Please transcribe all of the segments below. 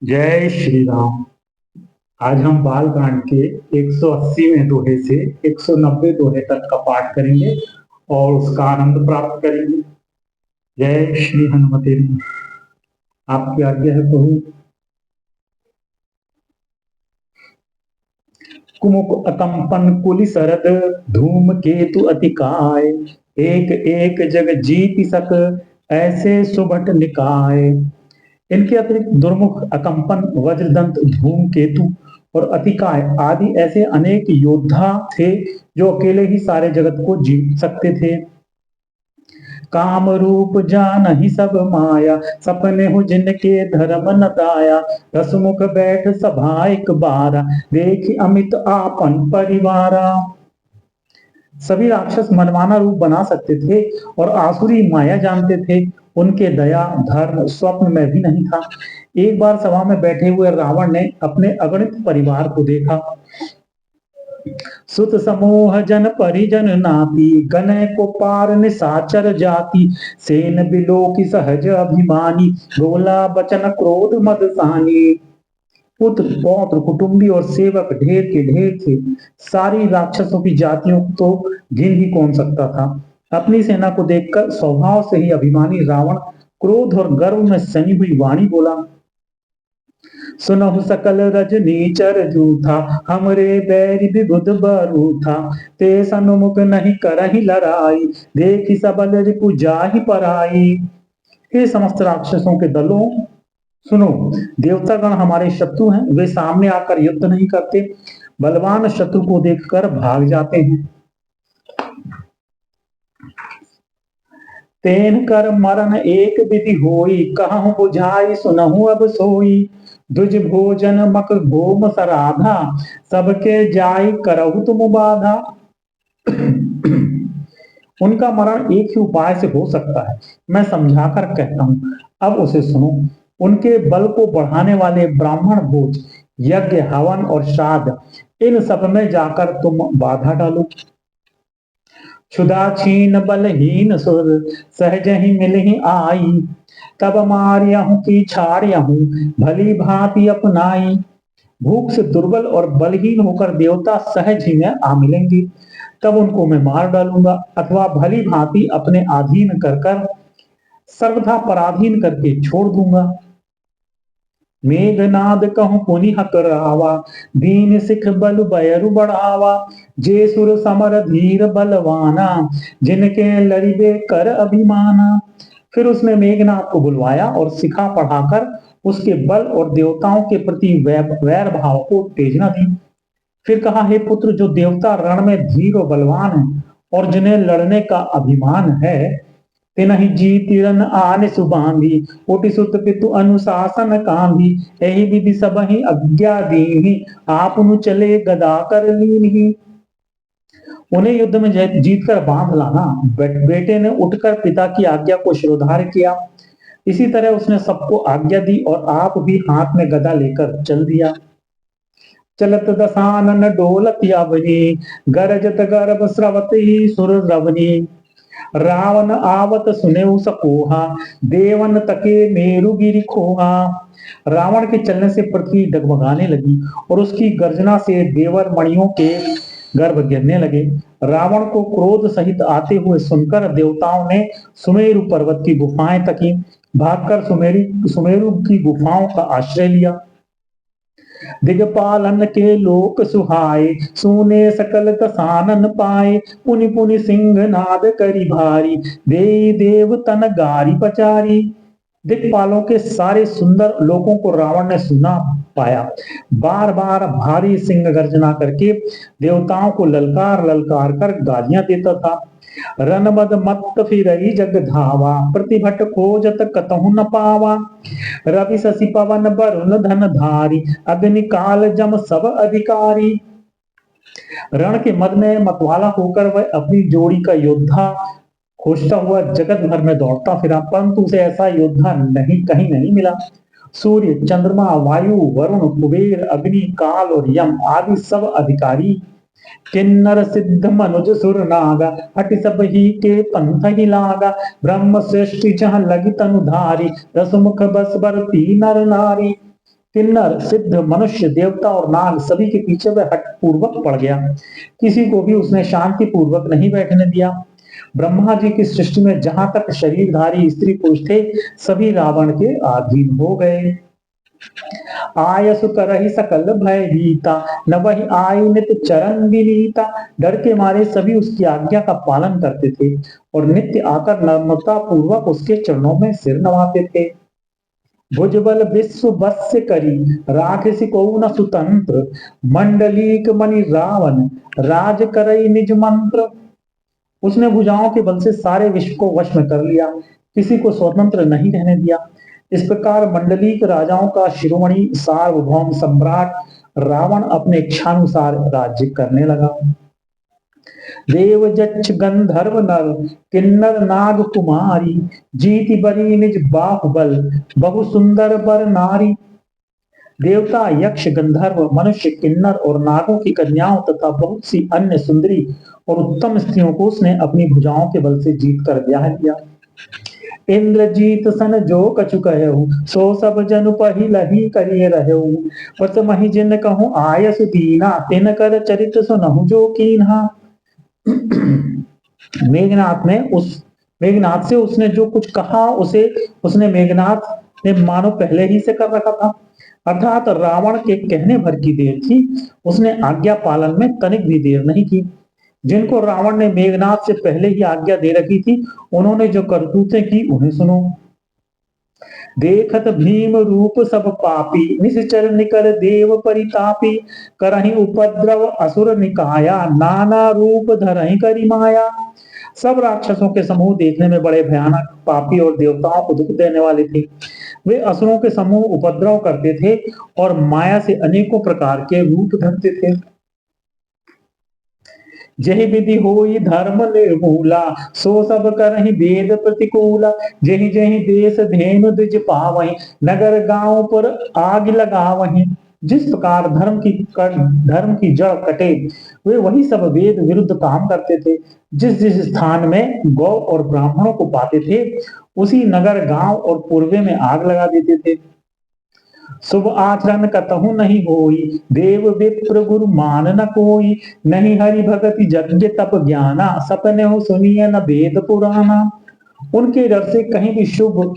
जय श्री राम। आज हम बालकांड के 180वें दोहे से 190 दोहे तक का पाठ करेंगे और उसका आनंद प्राप्त करेंगे। जय श्री हनुमते नमः। आपकी आज्ञा है प्रभु। कुमुक अकंपन कुलि सरद धूम केतु अतिकाय, एक एक जग जीति सक ऐसे सुभट निकाय। इनके अतिरिक्त दुर्मुख, अकंपन, वज्रदंत, धूमकेतु और अतिकाय आदि ऐसे अनेक योद्धा थे जो अकेले ही सारे जगत को जीत सकते थे। काम रूप जान ही सब माया, सपने हो जिनके धर्म न दाया। रसमुख बैठ सभा एक बारा, देख अमित आपन परिवारा। सभी राक्षस मनमाना रूप बना सकते थे और आसुरी माया जानते थे। उनके दया धर्म स्वप्न में भी नहीं था। एक बार सभा में बैठे हुए रावण ने अपने अगणित परिवार को देखा। सुत समूह जन परिजन नाती, गनय को पार निसाचर जाति। सेन बिलो की सहज अभिमानी, बोला बचन क्रोध मदसानी। पुत्र पौत्र कुटुंबी और सेवक ढेर के ढेर थे। सारी राक्षसों की जातियों को तो गिन ही कौन सकता था। अपनी सेना को देखकर स्वभाव से ही अभिमानी रावण क्रोध और गर्व में सनी हुई वाणी बोला। सुनहु सकल रजनीचर जूथा, हमरे बैरि विबुध बरूथा। ते सन्मुख नहीं करहि लड़ाई, देखि सबल रिपु जाहि पराई। हे समस्त राक्षसों के दलों, सुनो, देवतागण हमारे शत्रु हैं। वे सामने आकर युद्ध नहीं करते, बलवान शत्रु को देखकर भाग जाते हैं। तेन कर मरण एक विधि होई, कहूं बुझाई सुनहु अब सोई। दुज भोजन मक भोम सराधा, सबके जाई करहु तुम बाधा। उनका मरण एक ही उपाय से हो सकता है, मैं समझाकर कहता हूं, अब उसे सुनो। उनके बल को बढ़ाने वाले ब्राह्मण भोज, यज्ञ, हवन और श्राद्ध, इन सब में जाकर तुम बाधा डालो। क्षुधा छीन बलहीन सुर, सहज ही मिल ही आई। तब मारियहूं की छाड़ियहूं, भली भांति अपनाई। भूख से दुर्बल और बलहीन होकर देवता सहज ही में आ मिलेंगे, तब उनको मैं मार डालूंगा, अथवा भली भांति अपने अधीन कर कर सर्वथा पराधीन करके छोड़ दूंगा। मेघनाद कहूं पुनि हकरावा, दीन सिख बल बयरु बढ़ावा। जे सुर समर धीर बलवाना, जिनके लड़िबे कर अभिमाना। फिर उसने मेघनाद को बुलवाया और सिखा पढ़ाकर उसके बल और देवताओं के प्रति वैर भाव को उत्तेजना दी। फिर कहा, हे पुत्र, जो देवता रण में धीर और बलवान है और जिन्हें लड़ने का अभिमान है, तिनहि जीतिरन आन सुबांधी, कोटि सुत पितु अनुशासन कांधी। यही विधि सबहि आज्ञा दीहि, आपनु चले गदा कर लीन्ही। उन्हें युद्ध में जीत कर बांध लाना। बेटे ने उठकर पिता की आज्ञा को शिरोधार्य किया। इसी तरह उसने सबको आज्ञा दी और आप भी हाथ में गदा लेकर चल दिया। चलत दसानन डोलत यावनी, गरजत गर्भ स्रवती सुर रवनी। रावण आवत सुनेऊ सकोहा, देवन तके मेरु गिरि खोहा। रावण के चलने से पृथ्वी डगमगाने लगी और उसकी गर्जना से देवर मणियों के गर्भ गिरने लगे। रावण को क्रोध सहित आते हुए सुनकर देवताओं ने सुमेरु पर्वत की गुफाएं तकी। भागकर सुमेरु की गुफाओं का आश्रय लिया। दिगपालन के लोक सुहाए, सुने सकल दसानन पाए। पुनि पुनि सिंह नाद करी भारी, देई देव तन गारी पचारी। दिक्पालों के सारे सुंदर लोगों को रावण ने सुना पाया। बार बार भारी सिंह गर्जना करके देवताओं को ललकार ललकार कर गालियां देता था। रनमद मत्त फिरई जग धावा, प्रतिभट खोजत कतहु न पावा। रवि शशि पवन वरुण धन धारी, अग्नि काल जम सब अधिकारी। रण के मद में मतवाला होकर वह अपनी जोड़ी का योद्धा खोजता हुआ जगत भर में दौड़ता फिरा, परंतु उसे ऐसा योद्धा कहीं नहीं मिला। सूर्य, चंद्रमा, वायु, वरुण, कुबेर, अग्नि, काल और यम आदि सब अधिकारी, किन्नर सिद्ध मनुज सुर नागा, हटि सब ही के पंथ ही लागा। ब्रह्म सृष्टि जहाँ लगी तनुधारी, रसमुख बस बरती नर नारी। किन्नर, सिद्ध, मनुष्य, देवता और नाग सभी के पीछे वह हठ पूर्वक पड़ गया। किसी को भी उसने शांति पूर्वक नहीं बैठने दिया। ब्रह्मा जी की सृष्टि में जहां तक शरीरधारी स्त्री पुरुष थे, सभी रावण के अधीन हो गए। आयसु करहि सकल भय भीता, न वही आई नित चरण विनीता। डर के मारे सभी उसकी आज्ञा का पालन करते थे और नित्य आकर नम्रता पूर्वक उसके चरणों में सिर नवाते थे। भुजबल विश्व बस्य करी, राखसी को न सुतंत्र। मंडलीक मणि रावण, राज करई निज मंत्र। उसने भुजाओं के बल से सारे विश्व को वश में कर लिया, किसी को स्वतंत्र नहीं रहने दिया। इस प्रकार मंडलीक राजाओं का शिरोमणि सार्वभौम सम्राट रावण अपने इच्छानुसार राज्य करने लगा। देव जक्ष गंधर्व नर, किन्नर नाग कुमारी। जीति बरी निज बाहुबल, बहु सुंदर बर नारी। देवता, यक्ष, गंधर्व, मनुष्य, किन्नर और नागों की कन्याओं तथा बहुत सी अन्य सुंदरी और उत्तम स्त्रियों को उसने अपनी भुजाओं के बल से जीत कर ब्याह लिया। इंद्रजीत सन जो कछु कहु, सो सब जनु पहिलहि करिए रहु। पत महि जिन कहूँ आयसु दीना, तिन कर चरित सुनहु जो कीन्हा। मेघनाथ से उसने जो कुछ कहा उसे उसने मेघनाथ ने मानो पहले ही से कर रखा था। अर्थात रावण के कहने भर की देर थी, उसने आज्ञा पालन में तनिक भी देर नहीं की। जिनको रावण ने मेघनाथ से पहले ही आज्ञा दे रखी थी, उन्होंने जो करतूतें की उन्हें सुनो। देखत भीम रूप सब पापी, निश्चर निकर देव परितापी। करहि उपद्रव असुर निकाया, नाना रूप धरहि करि माया। सब राक्षसों के समूह देखने में बड़े भयानक, पापी और देवताओं को दुख देने वाले थे। वे असुरों के समूह उपद्रव करते थे और माया से अनेकों प्रकार के रूप धरते थे। जहि विधि होई धर्म निर्मूला, सो सब करहि वेद प्रतिकूला। जहि जहि देश धेनु द्विज पावहि, नगर गांव पर आग लगावहि। जिस प्रकार धर्म की जड़ कटे, वे वही सब वेद विरुद्ध काम करते थे। जिस जिस स्थान में गौ और ब्राह्मणों को पाते थे, उसी नगर गांव और पूर्वे में आग लगा देते थे। शुभ आचरण कतहु नहीं होई, देव विप्र गुरु मान न कोई। नहीं हरि भगति यज्ञ तप ज्ञाना, सपने हो सुनिए न वेद पुराना। उनके डर से कहीं भी शुभ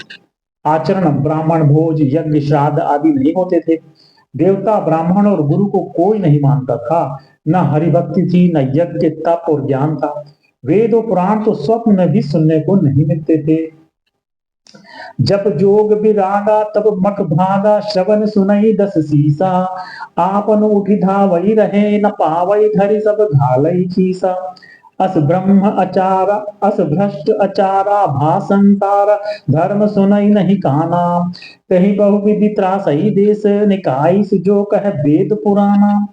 आचरण, ब्राह्मण भोज, यज्ञ, श्राद्ध आदि नहीं होते थे। देवता, ब्राह्मण और गुरु को कोई नहीं मानता था। न हरिभक्ति थी, न यज्ञ, तप और ज्ञान था। वेद और पुराण तो स्वप्न में भी सुनने को नहीं मिलते थे। जप जोग विरागा तब मख भागा, श्रवण सुनई दस सीसा। आपन उठि धावई रहे, न पावई धरि सब घालई चीसा। अस ब्रह्म अचारा, अस भ्रष्ट अचारा, भाषंतारा। धर्म सुनई नहीं काना, कही बहुविधि त्रासई देश। निकाई जो कह वेद पुराना।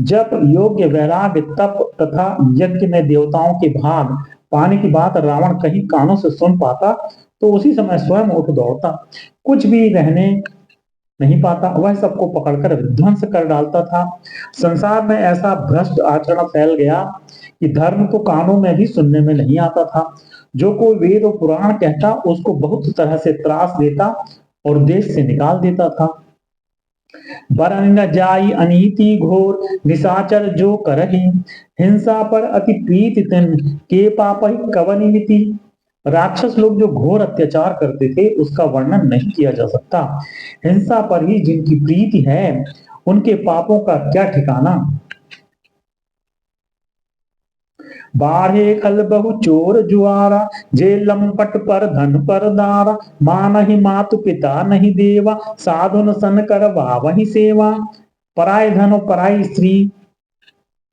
जप, योग्य, वैराग्य, तप तथा यज्ञ में देवताओं के भाग पाने की बात रावण कहीं कानों से सुन पाता तो उसी समय स्वयं उठ दौड़ता। कुछ भी रहने नहीं पाता, वह सबको पकड़कर विध्वंस कर डालता था। संसार में ऐसा भ्रष्ट आचरण फैल गया कि धर्म तो कानों में भी सुनने में नहीं आता था। जो कोई वेद और पुराण कहता, उसको बहुत तरह से त्रास देता और देश से निकाल देता था। बरन न जाई अनीति घोर, निशाचर जो करहि। हिंसा पर अति प्रीति तिन, के पापहि कवनि मिति। राक्षस लोग जो घोर अत्याचार करते थे, उसका वर्णन नहीं किया जा सकता। हिंसा पर ही जिनकी प्रीति है, उनके पापों का क्या ठिकाना। बाढ़े खल बहु चोर जुआरा, जे लंपट पर धन पर दारा। मानहि मातु पिता नहीं देवा, साधुन सन करवा वही सेवा। पराय धन और पराई स्त्री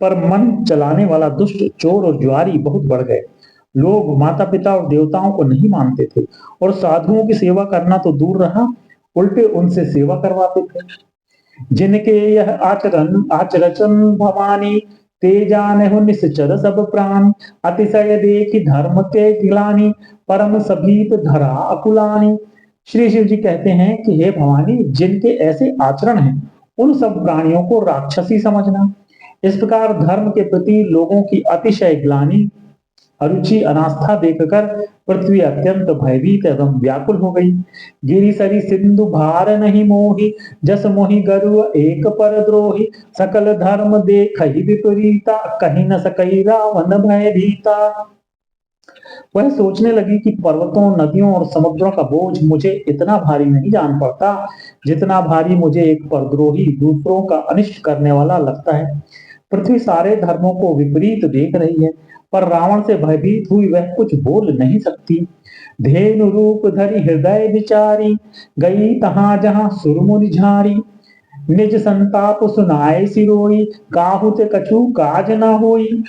पर मन चलाने वाला दुष्ट चोर और जुआरी बहुत बढ़ गए। लोग माता पिता और देवताओं को नहीं मानते थे और साधुओं की सेवा करना तो दूर रहा, उल्टे उनसे सेवा करवाते थे। जिनके यह आचरण भवानी, ते जाने निश्चर सब प्राणी। अतिशय देखी धर्म के गिलानी, परम सभीत धरा अकुलानी। श्री शिव जी कहते हैं कि हे भवानी, जिनके ऐसे आचरण हैं, उन सब प्राणियों को राक्षसी समझना। इस प्रकार धर्म के प्रति लोगों की अतिशय ग्लानि अरुचि अनास्था देखकर पृथ्वी अत्यंत भयभीत एवं व्याकुल हो गई। गिरि सरी सिंधु भार नहीं मोही, जस मोहि गर्व एक पर द्रोही। सकल धर्म देखहि विपरीता, कहीं न सकई रावण भय भीता। वह सोचने लगी कि पर्वतों, नदियों और समुद्रों का बोझ मुझे इतना भारी नहीं जान पड़ता, जितना भारी मुझे एक परद्रोही, दूसरों का अनिष्ट करने वाला लगता है। पृथ्वी सारे धर्मों को विपरीत देख रही है, पर रावण से भयभीत हुई वह कुछ बोल नहीं सकती। धेनु रूप धरि हृदय विचारी, गई तहां जहां सुरमुनि झारी। निज संताप सुनाए सिरोई, काहू ते कछु काज न होई।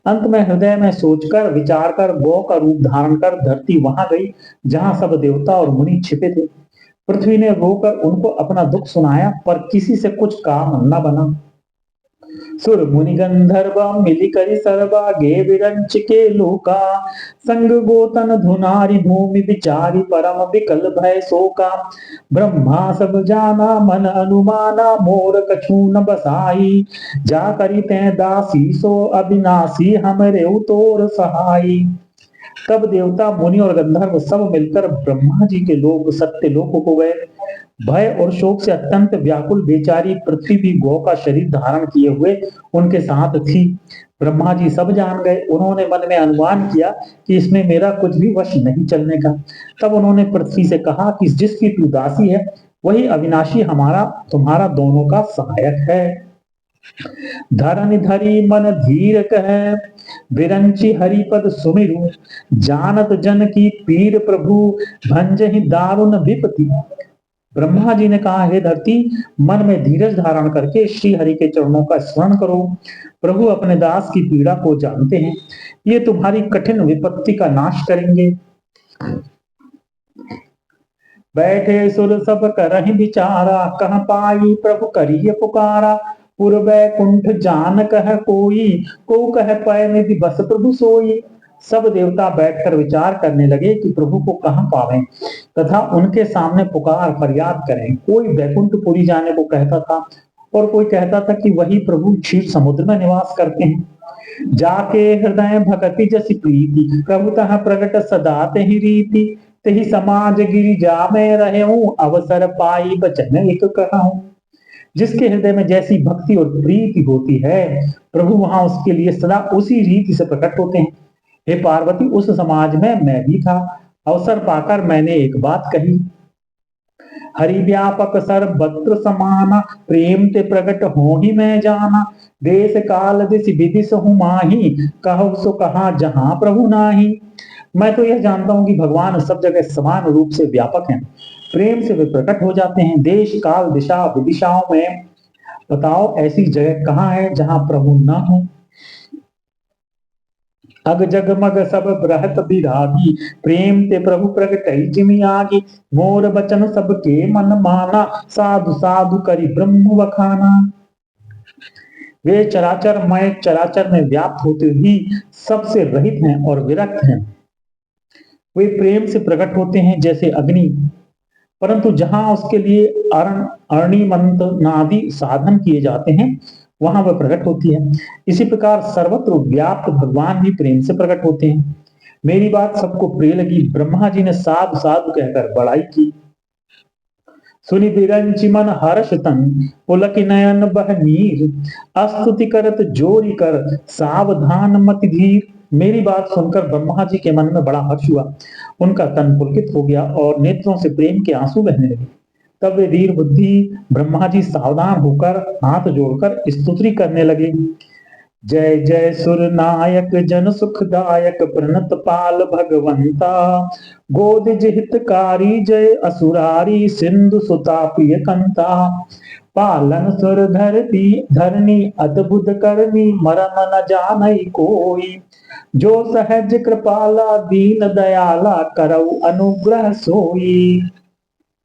अंत में हृदय में सोचकर विचार कर गौ का रूप धारण कर धरती वहां गई जहां सब देवता और मुनि छिपे थे। पृथ्वी ने रोकर उनको अपना दुख सुनाया, पर किसी से कुछ काम न बना। सुर मुनि गंधर्व मिली करी सर्वा, गे विरंच के लोका। संग गोतन धुनारी भूमि विचारी, परम विकल भय शोका। ब्रह्मा सब जाना मन अनुमाना, मोर कछु न बसाई। जा करी तै दासी सो अविनाशी, हमरे तोर सहाई। तब देवता, मुनि और गंधर्व सब मिलकर ब्रह्मा जी के लोक सत्य लोक को गए। भय और शोक से अत्यंत व्याकुल बेचारी पृथ्वी भी गौ का शरीर धारण किए हुए उनके साथ थी। ब्रह्मा जी सब जान गए। उन्होंने मन में अनुमान किया कि इसमें मेरा कुछ भी वश नहीं चलने का। तब उन्होंने पृथ्वी से कहा कि जिसकी तू दासी है, वही अविनाशी हमारा तुम्हारा दोनों का सहायक है। धरन धरी मन धीर कह, विरंचि हरिपद सुमिरु। जानत जन की पीर प्रभु, भंजहि दारुण विपति। ब्रह्मा जी ने कहा, हे धरती, मन में धीरज धारण करके श्री हरि के चरणों का स्मरण करो। प्रभु अपने दास की पीड़ा को जानते हैं, ये तुम्हारी कठिन विपत्ति का नाश करेंगे। बैठे सुर सब करहि विचारा, कह पाई प्रभु करिय पुकारा। पुर बैकुंठ जान कह कोई, को कह पय निधि बस प्रभु सोई। सब देवता बैठकर विचार करने लगे कि प्रभु को कहां पावें तथा उनके सामने पुकार फरियाद करें। कोई बैकुंठपुरी जाने को कहता था और कोई कहता था कि वही प्रभु क्षीर समुद्र में निवास करते हैं। जाके हृदय भगति जसि प्रीति, प्रभु तह प्रगट सदा तेहि रीति। तेहि समाज गिरिजा में रहूं, अवसर पाई बचन एक कहूं। जिसके हृदय में जैसी भक्ति और प्रीति होती है, प्रभु वहां उसके लिए सदा उसी रीति से प्रकट होते हैं। हे पार्वती, उस समाज में मैं भी था। अवसर पाकर मैंने एक बात कही। हरि व्यापक सर्वत्र समाना, प्रेम ते प्रकट हो ही मैं जाना। देश काल दिश विदिश हूँ माही, कहो सो कहा जहां प्रभु नाही। मैं तो यह जानता हूं कि भगवान सब जगह समान रूप से व्यापक हैं। प्रेम से वे प्रकट हो जाते हैं। देश काल दिशा विदिशाओं में बताओ ऐसी जगह कहाँ है जहां प्रभु न हो। अग जगमग सब बृहत विरागी, प्रेम ते प्रभु प्रगटई जिमि आगी। मोर बचन सबके मन माना, साधु साधु करी ब्रह्म वखाना। वे चराचर में व्याप्त होते ही सबसे रहित हैं और विरक्त हैं। वे प्रेम से प्रकट होते हैं जैसे अग्नि, परंतु जहां उसके लिए अरणि मंत्र नादि साधन किए जाते हैं, वहां वह प्रकट होती है। इसी प्रकार सर्वत्र व्याप्त भगवान भी प्रेम से प्रकट होते हैं। मेरी बात सबको प्रिय लगी। ब्रह्मा जी ने साधु साधु कहकर बड़ाई की। सुनि बिरंचि मन हर्ष तन, पुलक नयन बह नीर। स्तुति करत जोरी कर, सावधान मति धीर। मेरी बात सुनकर ब्रह्मा जी के मन में बड़ा हर्ष हुआ। उनका तन पुलकित हो गया और नेत्रों से प्रेम के आंसू बहने लगे। तब वे धीर बुद्धि ब्रह्मा जी सावधान होकर हाथ जोड़कर स्तुति करने लगे। जय जय सुर नायक जन सुखदायक, प्रणत पाल भगवंता। गोदिज हितकारी जय असुरारी, सिंधु सुतापिय कंता। पालन सुर धरनी अद्भुत करनी, मरम न जानई कोई। जो सहज कृपाला दीन दयाला, करऊ अनुग्रह सोई।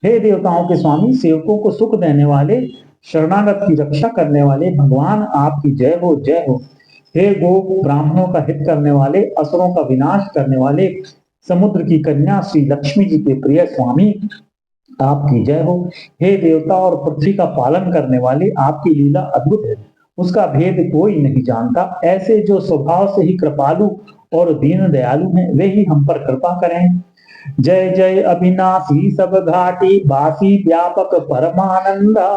हे देवताओं के स्वामी, सेवकों को सुख देने वाले, शरणागत की रक्षा करने वाले भगवान आपकी जय हो, जय हो। हे गो ब्राह्मणों का हित करने वाले, असुरों का विनाश करने वाले, समुद्र की कन्या श्री लक्ष्मी जी के प्रिय स्वामी, आपकी जय हो। हे देवता और पृथ्वी का पालन करने वाले, आपकी लीला अद्भुत है, उसका भेद कोई नहीं जानता। ऐसे जो स्वभाव से ही कृपालु और दीन दयालु हैं, वे ही हम पर कृपा करें। जय जय अविनाशी सब घाटी बासी व्यापक परमानंदा,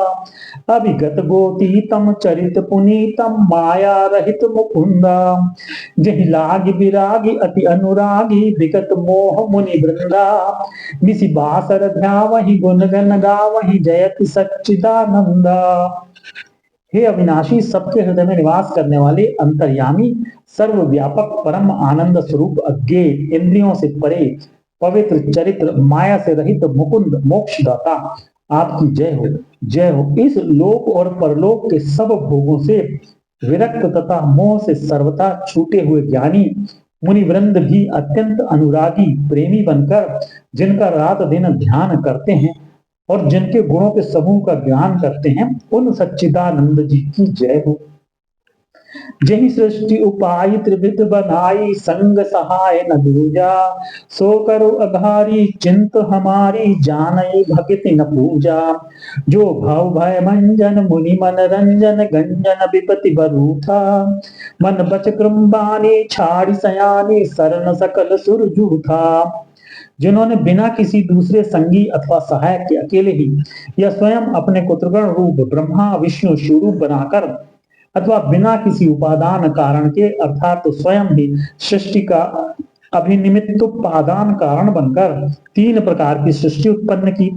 अभिगत गोतीतम चरित पुनीतम माया रहित मुकुंदा, जहि लागी विरागी अति अनुरागी विगत मोह मुनि वृंदा, निसि बासर ध्यावहि गुण गण गावहि जयति सच्चिदानंदा। हे अविनाशी, सबके हृदय में निवास करने वाले अंतर्यामी सर्वव्यापक परम आनंद स्वरूप अज्ञेय इंद्रियों से परे पवित्र चरित्र माया से रहित मुकुंद मोक्षदाता, आपकी जय हो, जय हो। इस लोक और परलोक के सब भोगों से विरक्त तथा मोह से सर्वथा छूटे हुए ज्ञानी मुनिवृंद भी अत्यंत अनुरागी प्रेमी बनकर जिनका रात दिन ध्यान करते हैं और जिनके गुणों के समूह का ज्ञान करते हैं, उन सच्चिदानंद जी की जय हो। जही सृष्टि उपाय त्रिविध बनाई संग सहाय न दूजा, सो करो अघारी चिंत हमारी जानई भक्ति न पूजा, जो भव भय मंजन मुनि मन रंजन गंजन विपति बरूथा, मन बच कृम्बानी छाड़ी सयानी शरण सकल सुर जूथा। जिन्होंने बिना किसी दूसरे संगी अथवा सहायक के अकेले ही या स्वयं अपने कुत्रगण रूप ब्रह्मा विष्णु शिवरूप बनाकर अथवा बिना किसी उपादान कारण के अर्थात तो स्वयं ही सृष्टि का अभिनिमित्तोपादान कारण बनकर तीन प्रकार की सृष्टि उत्पन्न की,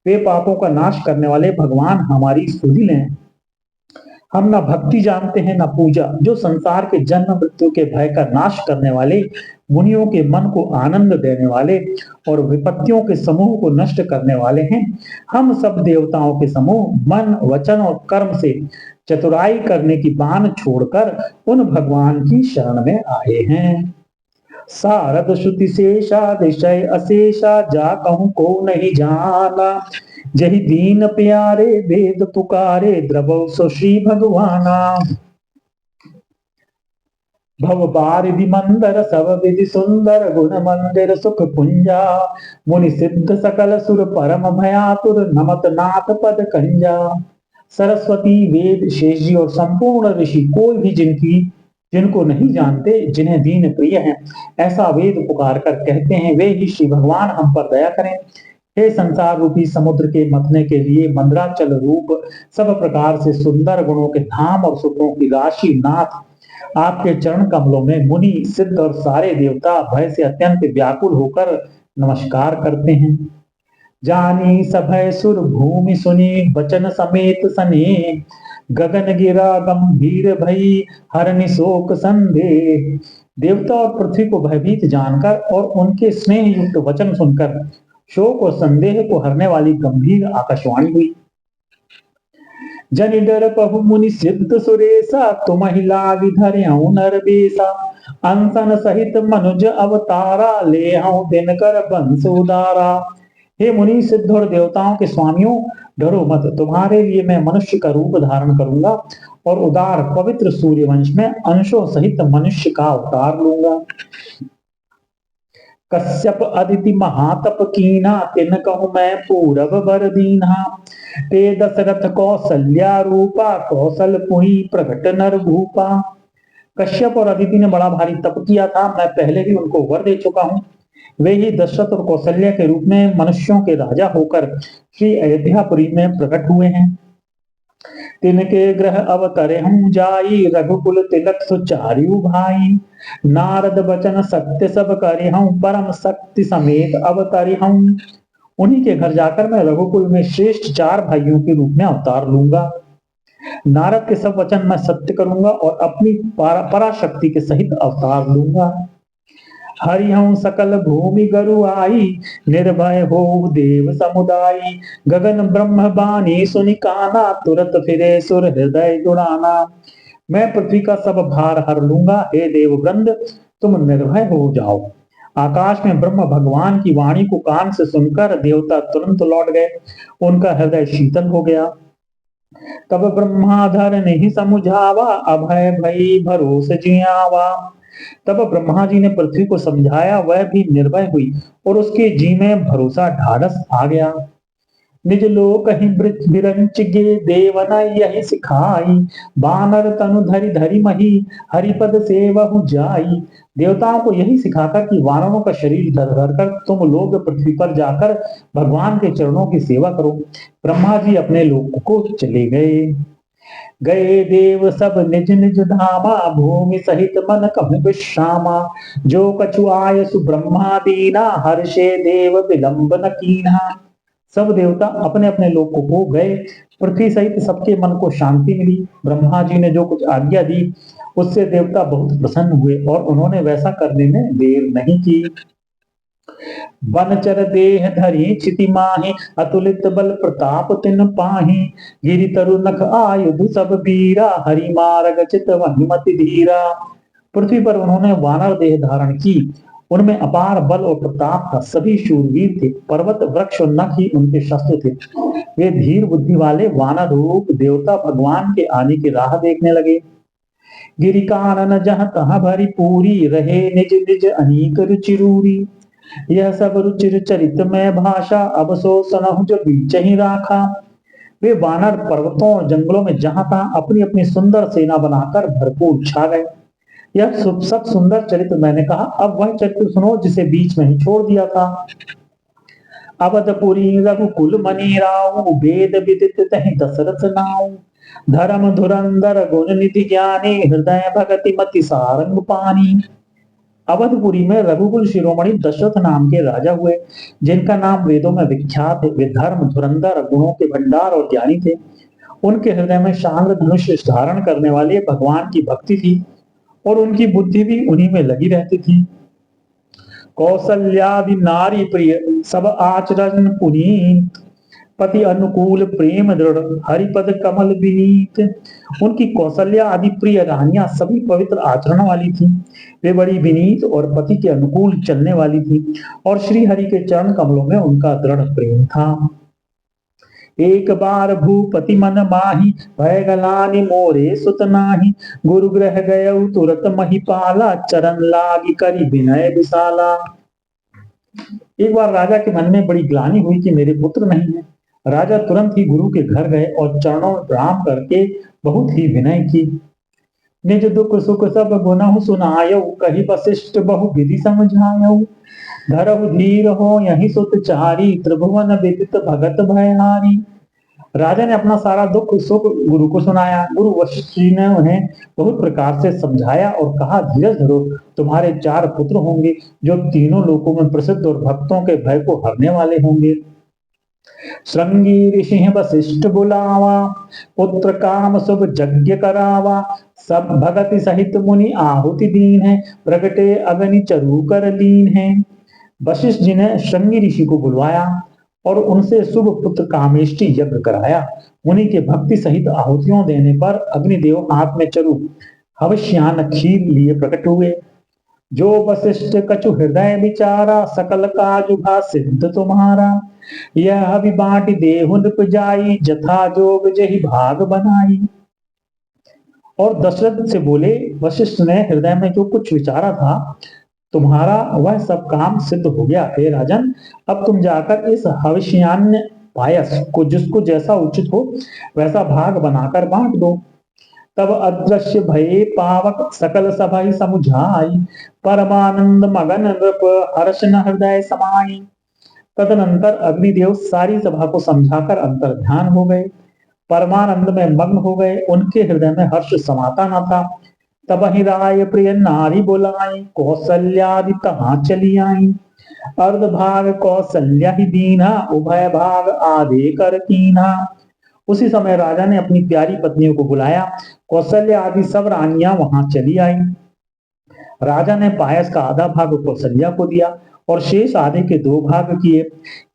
वे पापों का नाश करने वाले भगवान हमारी स्तुति लें। हम न भक्ति जानते हैं न पूजा, जो संसार के जन्म मृत्यु के भय का नाश करने वाले, मुनियों के मन को आनंद देने वाले और विपत्तियों के समूह को नष्ट करने वाले हैं। हम सब देवताओं के समूह मन वचन और कर्म से चतुराई करने की बान छोड़कर उन भगवान की शरण में आए हैं। सारद श्रुति शेषा दिशय अशेषा जा कहूं को नहीं जाना, जही दीन प्यारे वेद पुकारे द्रवौ सो श्री भगवाना। भव बारिधि मंदर सब विधि सुंदर गुण मंदिर सुख पुंजा, मुनि सिद्ध सकल सुर परम भयातुर नमत नाथ पद कंजा। सरस्वती वेद शेष जी और संपूर्ण ऋषि कोई भी जिनको नहीं जानते, जिन्हें दीन प्रिय है ऐसा वेद पुकार कर कहते हैं, वे ही श्री भगवान हम पर दया करें। हे संसार रूपी समुद्र के मथने के लिए मंद्राचल रूप सब प्रकार से सुंदर गुणों के धाम और सुखों की राशि नाथ, आपके चरण कमलों में मुनि सिद्ध और सारे देवता भय से अत्यंत व्याकुल होकर नमस्कार करते हैं। जानी सभय सुर भूमि सुनी वचन समेत सने, गगन गिरा गंभीर भई हरनि शोक संदेह। देवता और पृथ्वी को भयभीत जानकर और उनके स्नेह युक्त वचन सुनकर शोक और संदेह को हरने वाली गंभीर आकाशवाणी हुई। जनि डर पहु मुनि सिद्ध सुरेसा, तुम ही लागी धर्यऊ नर बेसा, अंसन सहित मनुज अवतारा, ले हूं दिनकर बंस उदारा। हे मुनि सिद्ध और देवताओं के स्वामियों, डरो मत, तुम्हारे लिए मैं मनुष्य का रूप धारण करूंगा और उदार पवित्र सूर्यवंश में अंशों सहित मनुष्य का अवतार लूंगा। कश्यप अदिति महातप कीना, तिन कहूं मैं पूरब बर दीना, ते दशरथ कौशल्या रूपा, कौशल पुनी प्रगट नर भूपा। कश्यप और अदिति ने बड़ा भारी तप किया था, मैं पहले भी उनको वर दे चुका हूं। वे ही दशरथ और कौशल्या के रूप में मनुष्यों के राजा होकर श्री अयोध्यापुरी में प्रकट हुए हैं। तिनके ग्रह अवतरे हूं जाई, रघुकुल तिलक सुचार्यु भाई, नारद बचन सत्य सब करे हूं, परम शक्ति समेत अवतरे हूं। उन्हीं के घर जाकर मैं रघुकुल में श्रेष्ठ 4 भाइयों के रूप में अवतार लूंगा। नारद के सब वचन मैं सत्य करूंगा और अपनी पराशक्ति के सहित अवतार लूंगा। हरिहं सकल भूमि गरु आई, निर्भय हो देव समुदायी, गगन ब्रह्म बानी सुनि काना, तुरत फिरे सुर हृदय जुड़ाना। मैं पृथ्वी का सब भार हर लूंगा, हे देववृंद तुम निर्भय हो जाओ। आकाश में ब्रह्म भगवान की वाणी को कान से सुनकर देवता तुरंत लौट गए, उनका हृदय शीतल हो गया। तब ब्रह्माधर नहीं समुझावा, अभय भई भरोस जियावा। तब ब्रह्मा जी ने पृथ्वी को समझाया, वह भी निर्भय हुई और उसके जी में भरोसा ढाढ़स आ गया। निज लोक ही बिरंच गे देवन यही सिखाई, बानर तनु धरि धरि मही, हरिपद सेवहु जाई, देवताओं को यही सिखाकर कि वानरों का शरीर धर कर तुम लोग पृथ्वी पर जाकर भगवान के चरणों की सेवा करो। ब्रह्मा जी अपने लोक को चले गए। गए देव सब निज निज धामा, भूमि सहित मन कहूँ विश्रामा। जो कछु आय सुब्रह्मा दीना, हर्षे देव विलंब न कीन्हा। सब देवता अपने अपने लोकों को गए। पृथ्वी सहित सबके मन को शांति मिली। ब्रह्मा जी ने जो कुछ आज्ञा दी उससे देवता बहुत प्रसन्न हुए और उन्होंने वैसा करने में देर नहीं की। बनचर देह धरी चिति माहि, अतुलित बल प्रताप तिन पाहि। गिरि तरु नख आयुध सब वीरा, हरि मार्ग चित वहि मति धीरा। पृथ्वी पर उन्होंने वानर देह धारण की। उनमें अपार बल और प्रताप था। सभी शूरवीर थे। पर्वत वृक्ष और नख ही उनके शस्त्र थे। वे धीर बुद्धि वाले वानर रूप देवता भगवान के आने की राह देखने लगे। गिरि कानन जहाँ तहाँ भरी पूरी, रहे निज निज अनीक रुचिरूरी। यह सब रुचिर चरित में भाषा, अब सो सनहु जो बीच ही राखा। वे वानर पर्वतों और जंगलों में जहां तहां अपनी अपनी सुंदर सेना बनाकर भरपूर छा गए। यह सब सुंदर चरित्र मैंने कहा, अब वह चरित्र सुनो जिसे बीच में ही छोड़ दिया था। अवधपुरी रघुकुल मनी राव, वेद विदित तहि दशरथ नाव। धर्म धुरंधर गुण निधि ज्ञानी, हृदय भगति मति सारंग पानी। अवधपुरी में रघुकुल शिरोमणि दशरथ नाम के राजा हुए, जिनका नाम वेदों में विख्यात है। वे धर्म धुरंधर गुणों के भंडार और ज्ञानी थे। उनके हृदय में शांग्र धनुष धारण करने वाले भगवान की भक्ति थी और उनकी बुद्धि भी उन्हीं में लगी रहती थी। कौशल्यादि नारी प्रिय सब आचरण पुनीत, पति अनुकूल प्रेम दृढ़ हरिपद कमल विनीत। उनकी कौशल्या आदि प्रिय रानियां सभी पवित्र आचरण वाली थी। वे बड़ी विनीत और पति के अनुकूल चलने वाली थी और श्री हरि के चरण कमलों में उनका दृढ़ प्रेम था। एक बार भूपति मन माही, भय गलानि मोरे सुत नाही। गुरु ग्रह गय तुरत महिपाला, चरण लागी करी विनय विशाला। एक बार राजा के मन में बड़ी ग्लानि हुई कि मेरे पुत्र नहीं है। राजा तुरंत ही गुरु के घर गए और चरणों में प्रणाम करके बहुत ही विनय की। निज दुख सुख सब गुनहु सुनायौ, कही वशिष्ठ बहु विधि समझायौ। धरहु धीर हो यही सुत चारी, त्रिभुवन विदित भगत भयहारी। राजा ने अपना सारा दुख सुख गुरु को सुनाया। गुरु वशिष्ठ जी ने उन्हें बहुत प्रकार से समझाया और कहा, धीरज धरो, तुम्हारे 4 पुत्र होंगे जो तीनों लोकों में प्रसिद्ध और भक्तों के भय को हरने वाले होंगे। श्रृंगी ऋषि वशिष्ठ बुलावा, पुत्र काम शुभ यज्ञ करावा। सब भगति सहित मुनि आहुति दीन है, प्रगटे अग्नि चरु कर लीन है। वशिष्ठ जी ने श्रृंगी ऋषि को बुलवाया और उनसे शुभ पुत्र कामेष्टि यज्ञ कराया। मुनि के भक्ति सहित आहुतियों देने पर अग्निदेव हाथ में चरु हवश्यान खीर लिए प्रकट हुए। जो वशिष्ठ कछु हृदय विचारा, सकल काजुभा सिद्ध तुम्हारा। यह अभि बांट देहु नृप जाई, जथा जोग जहि भाग बनाई। और दशरथ से बोले, वशिष्ठ ने हृदय में जो कुछ विचारा था, तुम्हारा वह सब काम सिद्ध हो गया। हे राजन, अब तुम जाकर इस हविष्यान्य पायस को जिसको जैसा उचित हो वैसा भाग बनाकर बांट दो। तब अदृश्य भये पावक सकल सभा समुझाई, परमानंद मगन नृप हर्ष न हृदय समाई। तदनंतर अग्निदेव सारी सभा को समझाकर अंतर ध्यान हो गए, परमानंद में मग्न हो गए। उनके हृदय में हर्ष समाता न था। तब ही राय प्रिय नारी बुलाई, कौशल्यादि तहाँ चली आई। अर्ध भाग कौशल्या ही दीना, उभय भाग आधे कर कीना। उसी समय राजा ने अपनी प्यारी पत्नियों को बुलाया। कौशल्या आदि सब रानियां वहां चली आई। राजा ने पायस का आधा भाग कौशल्या को दिया और शेष आधे के 2 भाग किए।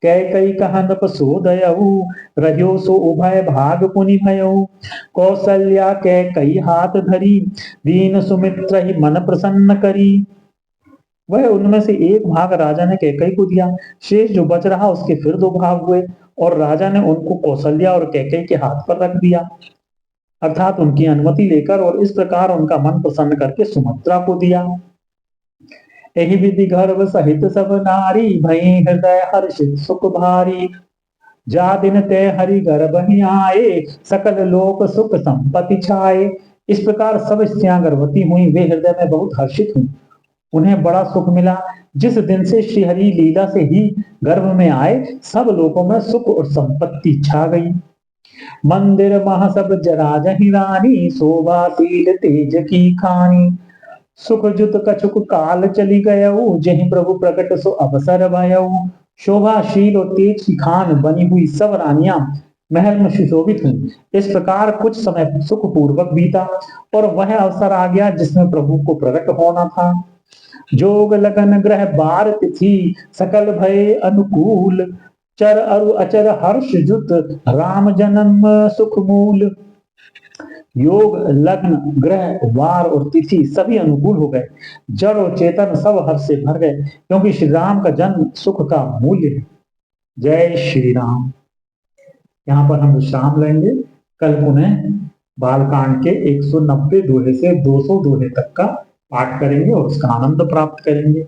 कैकई कहा नृप सो दयऊ, रह्यो सो उभय भाग पुनि भयऊ। कौशल्या कैकई हाथ धरी, दीन सुमित्र ही मन प्रसन्न करी। वह उनमें से 1 भाग राजा ने कैकई को दिया। शेष जो बच रहा उसके फिर 2 भाग हुए और राजा ने उनको कौशल्या और कैकई के हाथ पर रख दिया, अर्थात उनकी अनुमति लेकर, और इस प्रकार उनका मन प्रसन्न करके सुमित्रा को दिया। एहि विधि गर्भ सहित सब नारी, भई हृदय हर्षित सुख भारी। जा दिन ते हरि गर्भ ही आए, सकल लोक सुख संपत्ति छाए। इस प्रकार सब स्त्रियां गर्भवती हुई। वे हृदय में बहुत हर्षित हुई उन्हें बड़ा सुख मिला। जिस दिन से श्रीहरि लीला से ही गर्भ में आए, सब लोगों में सुख और संपत्ति छा गई। मंदिर मह सब जरा जही रानी, शोभा शील तेज की खानी। सुख जुत कछुक काल चली गयऊ, जहि प्रभु प्रकट सो अवसर भयऊ। शोभाशील और तेज की खान बनी हुई सब रानियां महल में सुशोभित हुई। इस प्रकार कुछ समय सुख पूर्वक बीता और वह अवसर आ गया जिसमें प्रभु को प्रकट होना था। जोग लगन ग्रह बार तिथि, सकल भय अनुकूल। चर अरु अचर हर्ष जुत, राम जन्म सुख मूल। योग लग्न ग्रह वार और तिथि सभी अनुकूल हो गए। जड़ और चेतन सब हर्ष से भर गए, क्योंकि श्री राम का जन्म सुख का मूल्य है। जय श्री राम। यहाँ पर हम विश्राम लेंगे। कल पुनः बालकांड के 190 दोहे से 200 दोहे तक का पाठ करेंगे और उसका आनंद प्राप्त करेंगे।